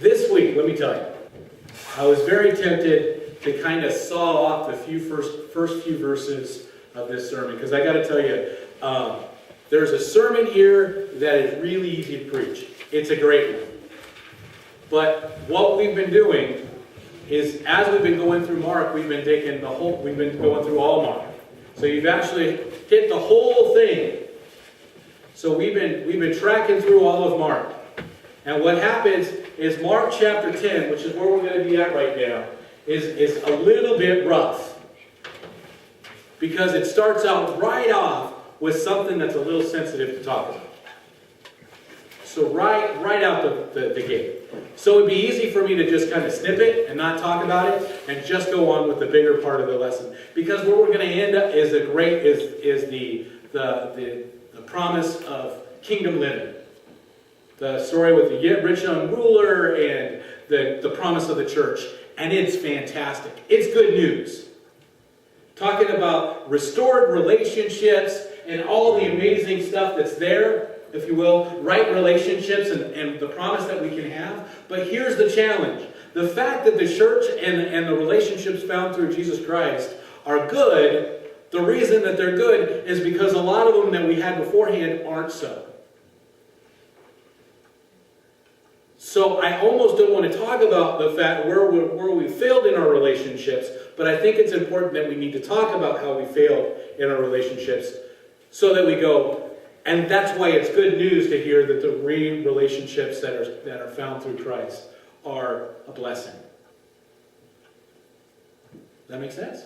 This week, let me tell you, I was very tempted to kind of saw off the first few verses of this sermon, because I got to tell you, there's a sermon here that is really easy to preach. It's a great one. But what we've been doing is, as we've been going through Mark, we've been going through all Mark. So you've actually hit the whole thing. So we've been tracking through all of Mark. And what happens is Mark chapter 10, which is where we're going to be at right now, is a little bit rough. Because it starts out right off with something that's a little sensitive to talk about. So right out the gate. So it'd be easy for me to just kind of snip it and not talk about it and just go on with the bigger part of the lesson. Because where we're going to end up is the promise of kingdom living. The story with the rich young ruler and the promise of the church. And it's fantastic. It's good news. Talking about restored relationships and all the amazing stuff that's there, if you will, right relationships and the promise that we can have. But here's the challenge. The fact that the church and the relationships found through Jesus Christ are good, the reason that they're good is because a lot of them that we had beforehand aren't so. So I almost don't want to talk about the fact where we failed in our relationships, but I think it's important that we need to talk about how we failed in our relationships so that we go, and that's why it's good news to hear that the relationships that are found through Christ are a blessing. Does that make sense?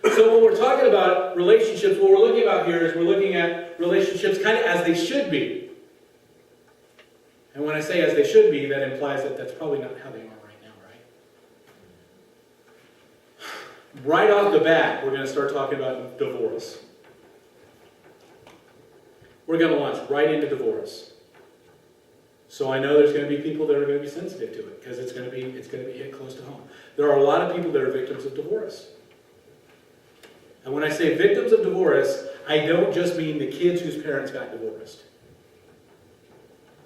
So when we're talking about relationships, what we're looking about here is we're looking at relationships kind of as they should be. And when I say as they should be, that implies that that's probably not how they are right now, right? Right off the bat, we're going to start talking about divorce. We're going to launch right into divorce. So I know there's going to be people that are going to be sensitive to it because it's going to be hit close to home. There are a lot of people that are victims of divorce. And when I say victims of divorce, I don't just mean the kids whose parents got divorced.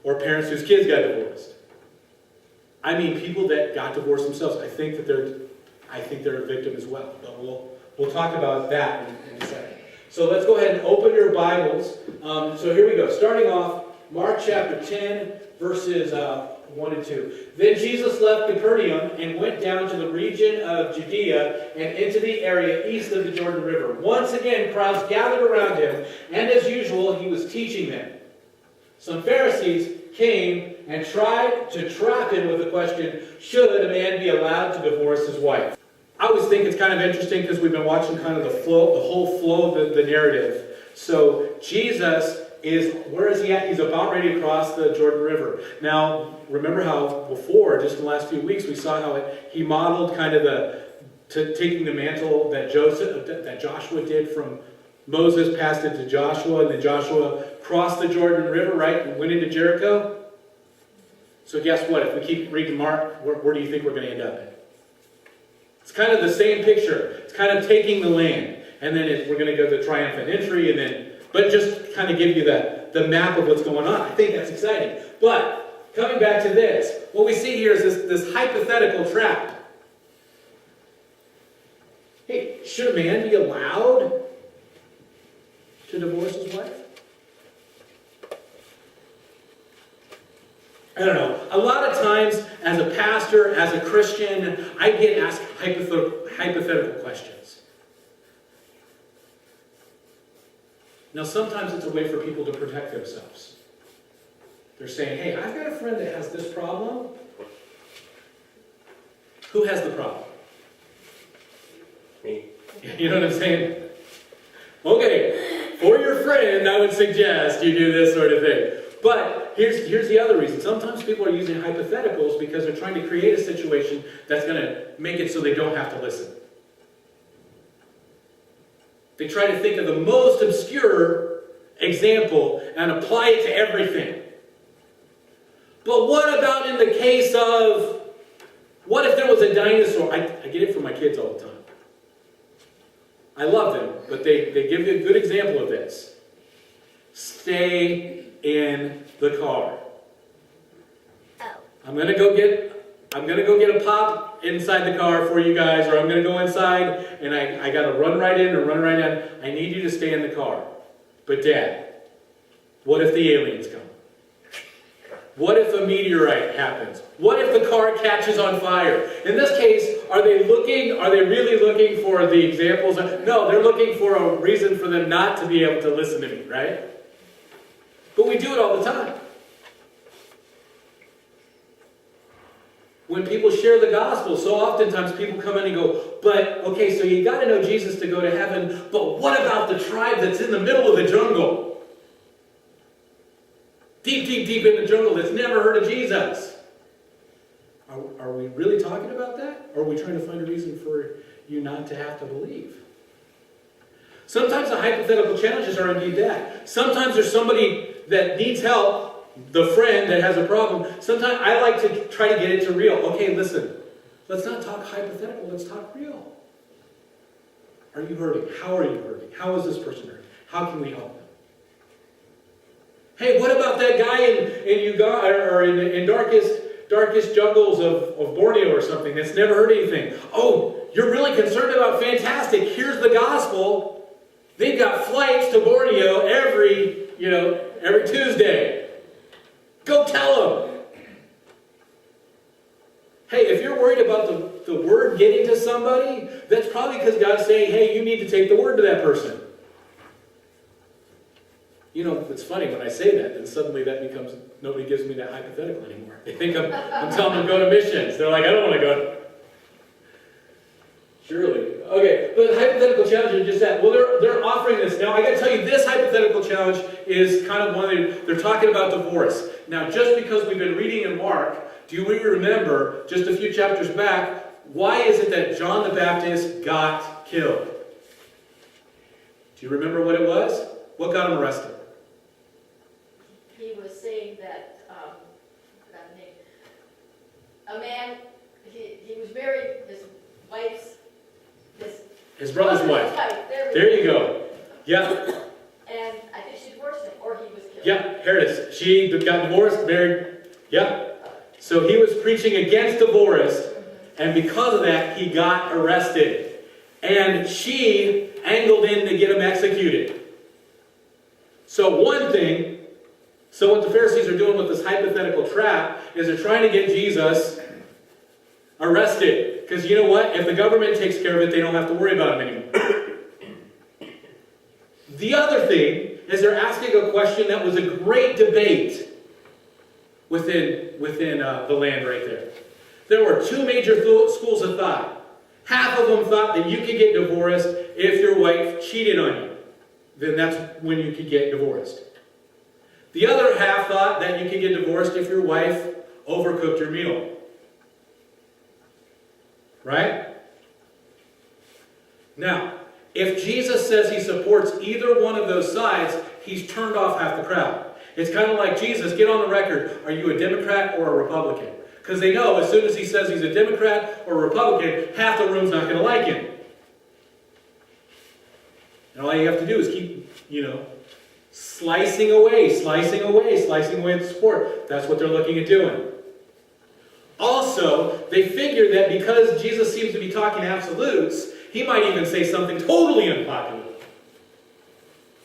Or parents whose kids got divorced. I mean people that got divorced themselves. I think they're a victim as well. But we'll talk about that in a second. So let's go ahead and open your Bibles. So here we go. Starting off, Mark chapter 10, verses 1 and 2. Then Jesus left Capernaum and went down to the region of Judea and into the area east of the Jordan River. Once again, crowds gathered around him, and as usual, he was teaching them. Some Pharisees came and tried to trap him with the question, should a man be allowed to divorce his wife? I always think it's kind of interesting because we've been watching kind of the whole flow of the narrative. So Jesus where is he at? He's about ready to cross the Jordan River. Now, remember how before, just in the last few weeks, we saw how he modeled kind of taking the mantle that Joshua did from Moses, passed it to Joshua, and then Joshua crossed the Jordan River, right, and went into Jericho. So guess what? If we keep reading Mark, where do you think we're going to end up at? It's kind of the same picture. It's kind of taking the land. And then we're going to go to the triumphant entry, but just kind of give you the map of what's going on. I think that's exciting. But coming back to this, what we see here is this hypothetical trap. Hey, should a man be allowed to divorce his wife? I don't know. A lot of times, as a pastor, as a Christian, I get asked hypothetical questions. Now, sometimes it's a way for people to protect themselves. They're saying, hey, I've got a friend that has this problem. Who has the problem? Me. You know what I'm saying? Okay, for your friend, I would suggest you do this sort of thing. But here's the other reason. Sometimes people are using hypotheticals because they're trying to create a situation that's going to make it so they don't have to listen. They try to think of the most obscure example and apply it to everything. But what about in the case of, what if there was a dinosaur? I get it from my kids all the time. I love them, but they give you a good example of this. Stay in the car. Oh. I'm gonna go get a pop inside the car for you guys, or I'm gonna go inside and I gotta run right in or run right out. I need you to stay in the car. But Dad, what if the aliens come? What if a meteorite happens? What if the car catches on fire? In this case, are they really looking for the examples? No, they're looking for a reason for them not to be able to listen to me, right? But we do it all the time. When people share the gospel, so oftentimes people come in and go, but, okay, so you got to know Jesus to go to heaven, but what about the tribe that's in the middle of the jungle? Deep, deep, deep in the jungle that's never heard of Jesus. Are we really talking about that? Or are we trying to find a reason for you not to have to believe? Sometimes the hypothetical challenges are indeed that. Sometimes there's somebody that needs help, the friend that has a problem. Sometimes I like to try to get it to real. Okay, listen, let's not talk hypothetical, let's talk real. Are you hurting? How are you hurting? How is this person hurting? How can we help them? Hey, what about that guy in Uganda or in darkest jungles of Borneo or something that's never heard anything? Oh, you're really concerned about fantastic. Here's the gospel. They've got flights to Borneo every Tuesday. Go tell them. Hey, if you're worried about the word getting to somebody, that's probably because God's saying, hey, you need to take the word to that person. You know, it's funny when I say that, then suddenly that becomes, nobody gives me that hypothetical anymore. They think I'm telling them to go to missions. They're like, I don't want to go. Surely. Okay, but the hypothetical challenge is just that. Well, they're offering this. Now, I got to tell you, this hypothetical challenge is kind of one they're talking about divorce. Now, just because we've been reading in Mark, do we remember, just a few chapters back, why is it that John the Baptist got killed? Do you remember what it was? What got him arrested? He was saying that a man, he was married, his brother's wife. There you go. Yeah. And I think she divorced him, or he was killed. Yeah, here it is. She got divorced, married. Yeah. So he was preaching against divorce, and because of that, he got arrested. And she angled in to get him executed. So one thing, so what the Pharisees are doing with this hypothetical trap is they're trying to get Jesus arrested. Because you know what? If the government takes care of it, they don't have to worry about him anymore. The other thing is they're asking a question that was a great debate within the land right there. There were two major schools of thought. Half of them thought that you could get divorced if your wife cheated on you. Then that's when you could get divorced. The other half thought that you could get divorced if your wife overcooked your meal. Right? Now, if Jesus says he supports either one of those sides, he's turned off half the crowd. It's kind of like, Jesus, get on the record. Are you a Democrat or a Republican? Because they know as soon as he says he's a Democrat or a Republican, half the room's not going to like him. And all you have to do is keep, slicing away the support. That's what they're looking at doing. Also, they figure that because Jesus seems to be talking absolutes, he might even say something totally unpopular.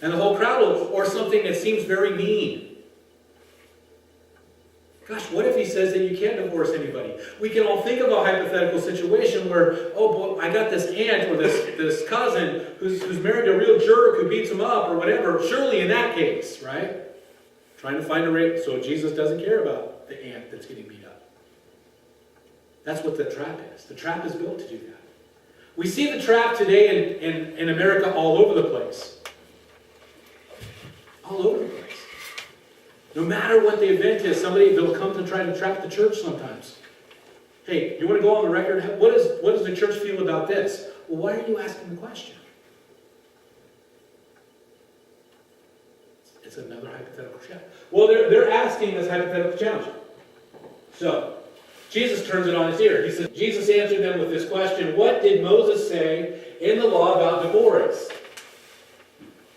And the whole crowd will, or something that seems very mean. Gosh, what if he says that you can't divorce anybody? We can all think of a hypothetical situation where, oh boy, I got this aunt or this cousin who's married to a real jerk who beats him up or whatever. Surely in that case, right? Trying to find a way so Jesus doesn't care about the aunt that's getting beat up. That's what the trap is. The trap is built to do that. We see the trap today in America all over the place. All over the place. No matter what the event is, they'll come to try to trap the church sometimes. Hey, you want to go on the record? What does the church feel about this? Well, why are you asking the question? It's another hypothetical challenge. Well, they're asking this hypothetical challenge. So, Jesus turns it on its ear. He says, Jesus answered them with this question, what did Moses say in the law about divorce?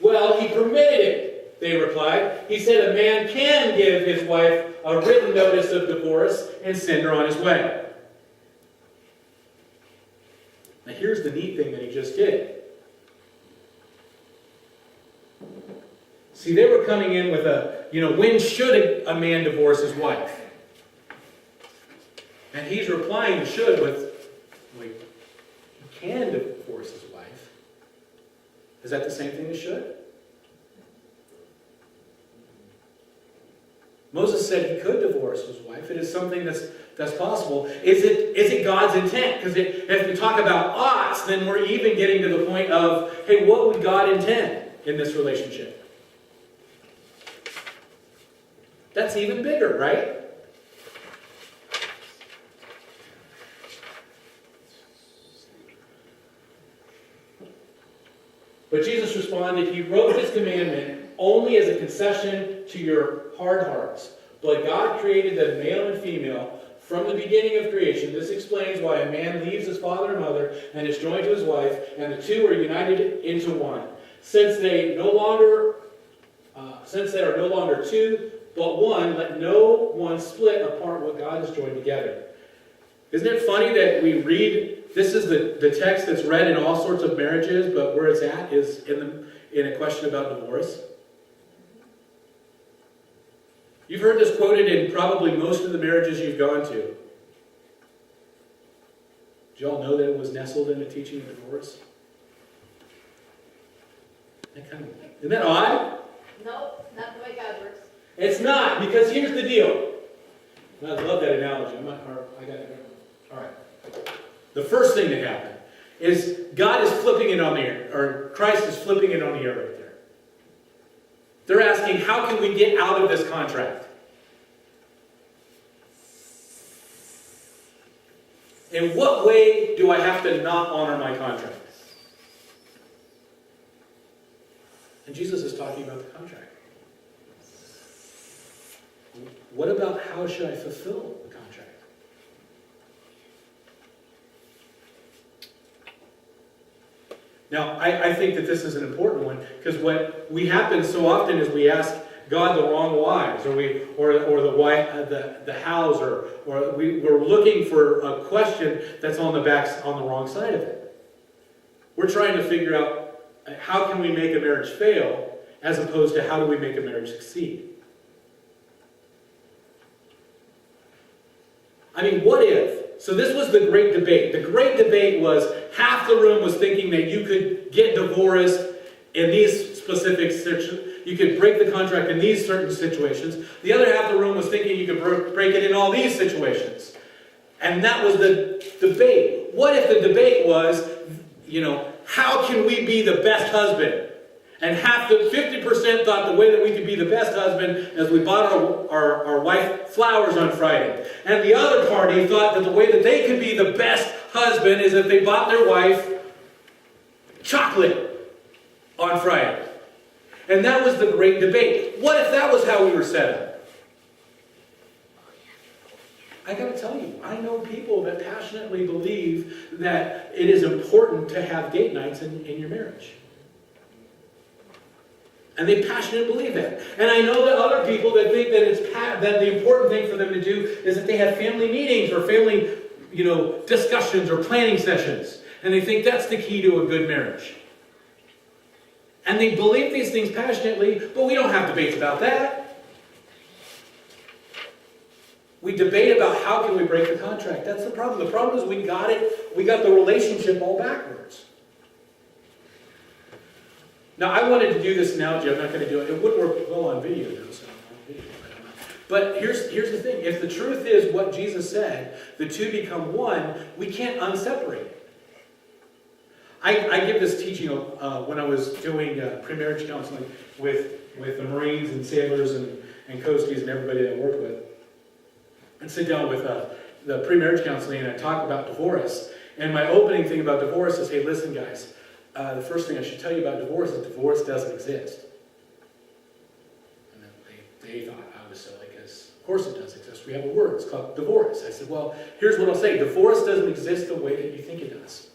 Well, he permitted it, they replied. He said a man can give his wife a written notice of divorce and send her on his way. Now here's the neat thing that he just did. See, they were coming in with when should a man divorce his wife? And he's replying to should with, well, he can divorce his wife. Is that the same thing as should? Moses said he could divorce his wife. It is something that's possible. Is it God's intent? Because if we talk about oughts, then we're even getting to the point of, hey, what would God intend in this relationship? That's even bigger, right? But Jesus responded, he wrote this commandment only as a concession to your hard hearts. But God created them male and female from the beginning of creation. This explains why a man leaves his father and mother and is joined to his wife, and the two are united into one. Since they are no longer two, but one, let no one split apart what God has joined together. Isn't it funny that we read, this is the text that's read in all sorts of marriages, but where it's at is in a question about divorce? You've heard this quoted in probably most of the marriages you've gone to. Did you all know that it was nestled in the teaching of divorce? Isn't that odd? No, not the way God works. It's not, because here's the deal. I love that analogy. I got it. All right. The first thing that happened is God is flipping it on the air, or Christ is flipping it on the air right there. They're asking, how can we get out of this contract? In what way do I have to not honor my contract? And Jesus is talking about the contract. What about how should I fulfill the contract? Now, I think that this is an important one, because what we happen so often is we ask God the wrong whys, or the why, the hows, or we're looking for a question that's on the wrong side of it. We're trying to figure out how can we make a marriage fail, as opposed to how do we make a marriage succeed. I mean, what if? So this was the great debate. The great debate was half the room was thinking that you could get divorced in these specific situations. You could break the contract in these certain situations. The other half of the room was thinking you could break it in all these situations. And that was the debate. What if the debate was, how can we be the best husband? And 50% thought the way that we could be the best husband is we bought our wife flowers on Friday. And the other party thought that the way that they could be the best husband is if they bought their wife chocolate on Friday. And that was the great debate. What if that was how we were set up? I got to tell you, I know people that passionately believe that it is important to have date nights in your marriage. And they passionately believe that. And I know that other people that think that that the important thing for them to do is that they have family meetings or family, discussions or planning sessions. And they think that's the key to a good marriage. And they believe these things passionately, but we don't have debates about that. We debate about how can we break the contract. That's the problem. The problem is we got the relationship all backwards. Now, I wanted to do this analogy. I'm not going to do it. It wouldn't work well on video, though, so I'm on video. But here's the thing. If the truth is what Jesus said, the two become one, we can't unseparate it. I give this teaching when I was doing pre-marriage counseling with the Marines and sailors and coasties and everybody that I worked with. I'd sit down with the pre-marriage counseling and I'd talk about divorce. And my opening thing about divorce is, hey, listen, guys. The first thing I should tell you about divorce is divorce doesn't exist. And then they thought I was silly because, of course it does exist. We have a word. It's called divorce. I said, well, here's what I'll say. Divorce doesn't exist the way that you think it does.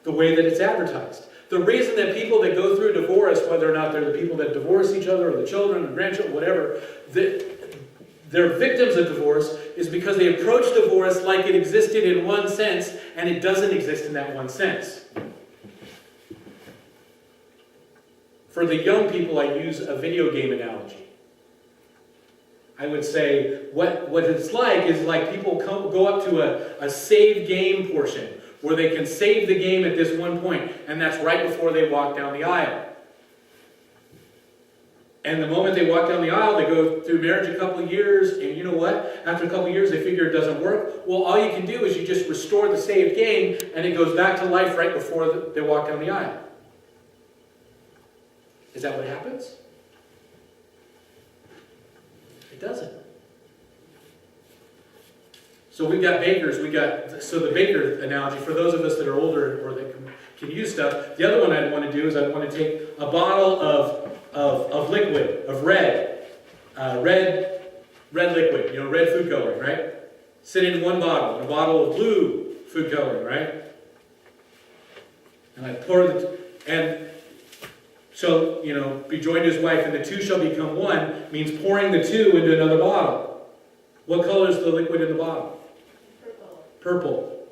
The way that it's advertised. The reason that people that go through divorce, whether or not they're the people that divorce each other or the children or grandchildren, whatever, they're victims of divorce is because they approach divorce like it existed in one sense, and it doesn't exist in that one sense. For the young people, I use a video game analogy. I would say what it's like is like people go up to a save game portion where they can save the game at this one point, and that's right before they walk down the aisle. And the moment they walk down the aisle, they go through marriage a couple of years, and you know what? After a couple of years, they figure it doesn't work. Well, all you can do is you just restore the saved game, and it goes back to life right before they walk down the aisle. Is that what happens? It doesn't. So we've got bakers, so the baker analogy, for those of us that are older or that can use stuff, the other one I'd want to do is I'd want to take a bottle of liquid, of red liquid, red food coloring, right? Sit in one bottle, and a bottle of blue food coloring, right? And I pour so, be joined to his wife, and the two shall become one, means pouring the two into another bottle. What color is the liquid in the bottle? Purple.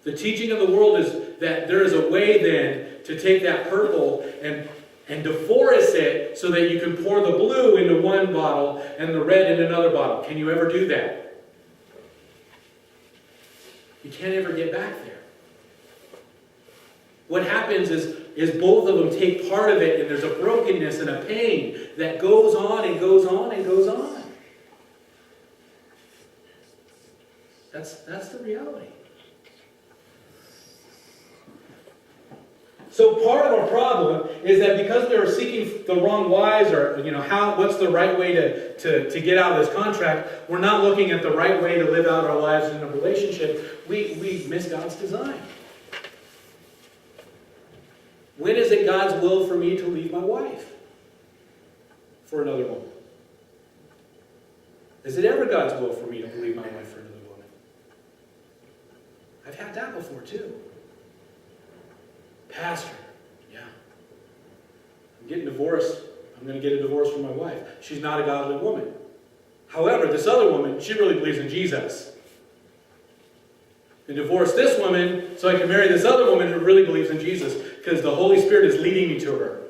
The teaching of the world is that there is a way then to take that purple and divorce it so that you can pour the blue into one bottle and the red in another bottle. Can you ever do that? You can't ever get back there. What happens is both of them take part of it, and there's a brokenness and a pain that goes on and goes on and goes on. That's the reality. So part of our problem is that because we are seeking the wrong wise, or what's the right way to get out of this contract, we're not looking at the right way to live out our lives in a relationship. We miss God's design. When is it God's will for me to leave my wife for another woman? Is it ever God's will for me to leave my wife for another woman? I've had that before too. Pastor, yeah. I'm getting divorced. I'm going to get a divorce from my wife. She's not a godly woman. However, this other woman, she really believes in Jesus. And divorce this woman so I can marry this other woman who really believes in Jesus because the Holy Spirit is leading me to her.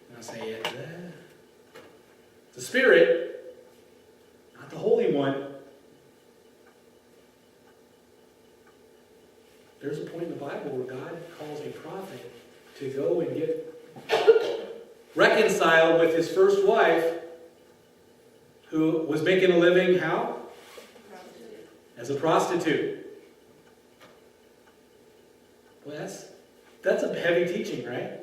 And I say, yeah, the Spirit, not the Holy One. There's a point in the Bible where God calls a prophet to go and get reconciled with his first wife who was making a living how? As a prostitute. Well, that's a heavy teaching, right?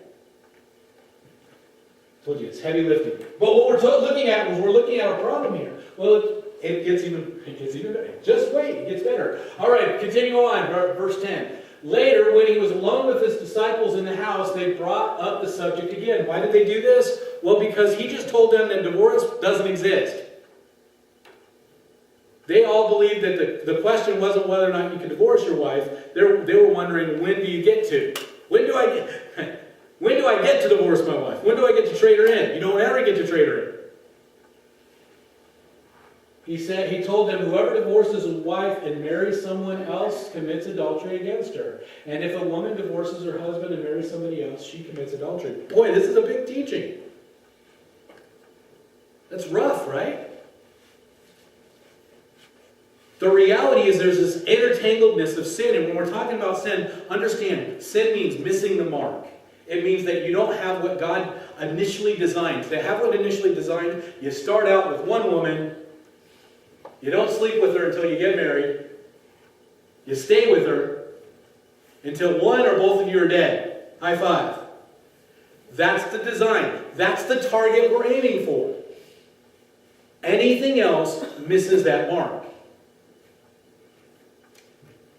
I told you, it's heavy lifting. But what we're looking at is we're looking at a problem here. Well, it gets even better. Just wait, it gets better. All right, continue on, verse 10. Later, when he was alone with his disciples in the house, they brought up the subject again. Why did they do this? Well, because he just told them that divorce doesn't exist. They all believed that the question wasn't whether or not you could divorce your wife. They were wondering, when do you get to? When do I get to divorce my wife? When do I get to trade her in? You don't ever get to trade her in. He told them, whoever divorces a wife and marries someone else commits adultery against her. And if a woman divorces her husband and marries somebody else, she commits adultery. Boy, this is a big teaching. That's rough, right? The reality is there's this intertangledness of sin. And when we're talking about sin, understand, sin means missing the mark. It means that you don't have what God initially designed. To have what initially designed, you start out with one woman. You don't sleep with her until you get married. You stay with her until one or both of you are dead. High five. That's the design. That's the target we're aiming for. Anything else misses that mark.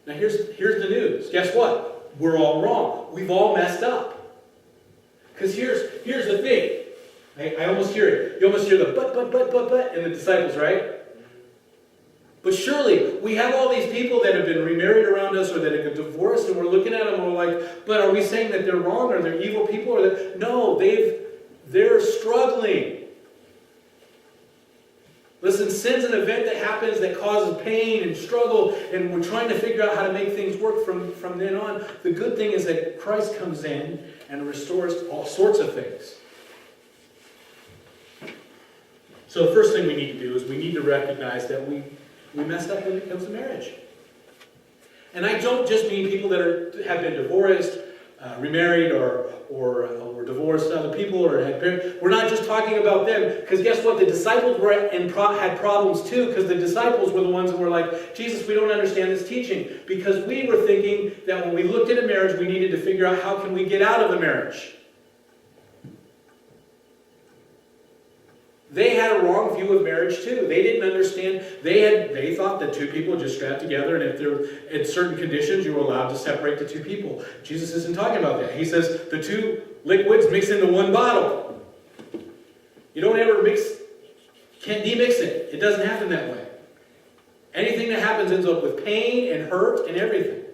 Now here's the news. Guess what? We're all wrong. We've all messed up. Because here's the thing. I almost hear it. You almost hear the but in the disciples, right? But surely, we have all these people that have been remarried around us or that have been divorced, and we're looking at them and we're like, but are we saying that they're wrong or they're evil people? No, they're struggling. Listen sends an event that happens that causes pain and struggle, and we're trying to figure out how to make things work from then on. The good thing is that Christ comes in and restores all sorts of things. So the first thing we need to do is we need to recognize that we messed up when it comes to marriage. And I don't just mean people that have been divorced, remarried, or divorced other people, or had parents. We're not just talking about them, because guess what? The disciples were had problems too, because the disciples were the ones that were like, Jesus, we don't understand this teaching, because we were thinking that when we looked at a marriage, we needed to figure out how can we get out of the marriage. They had a wrong view of marriage too. They didn't understand. They thought that two people just got together, and if they're in certain conditions, you were allowed to separate the two people. Jesus isn't talking about that. He says the two liquids mix into one bottle. You don't ever can't demix it. It doesn't happen that way. Anything that happens ends up with pain and hurt and everything.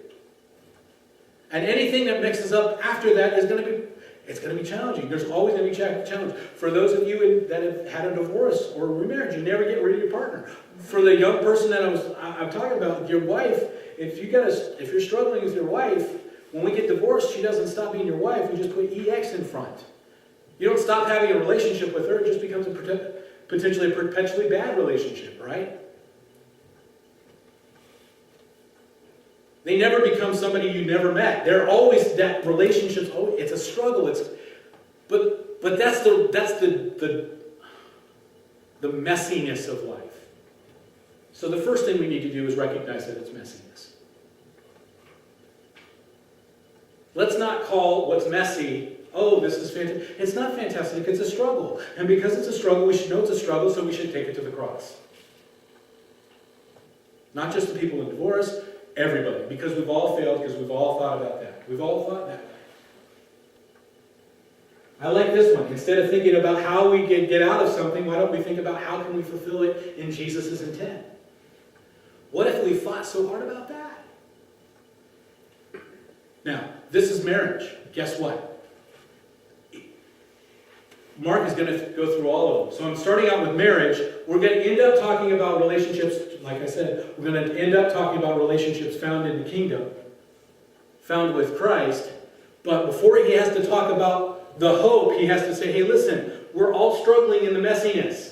And anything that mixes up after that is going to be challenging. There's always going to be challenge. For those of you that have had a divorce or remarriage, you never get rid of your partner. For the young person that I'm talking about, your wife, if you're struggling with your wife, when we get divorced, she doesn't stop being your wife. We just put EX in front. You don't stop having a relationship with her. It just becomes potentially a perpetually bad relationship, right? They never become somebody you never met. They're always that relationships. Oh, it's a struggle. But that's the messiness of life. So the first thing we need to do is recognize that it's messiness. Let's not call what's messy, oh, this is fantastic. It's not fantastic. It's a struggle, and because it's a struggle, we should know it's a struggle. So we should take it to the cross. Not just the people in divorce. Everybody, because we've all failed, because we've all thought about that. We've all thought that way. I like this one. Instead of thinking about how we get out of something, why don't we think about how can we fulfill it in Jesus' intent? What if we fought so hard about that? Now, this is marriage. Guess what? Mark is going to go through all of them. So I'm starting out with marriage. We're going to end up talking about relationships, like I said, we're going to end up talking about relationships found in the kingdom, found with Christ. But before he has to talk about the hope, he has to say, hey, listen, we're all struggling in the messiness.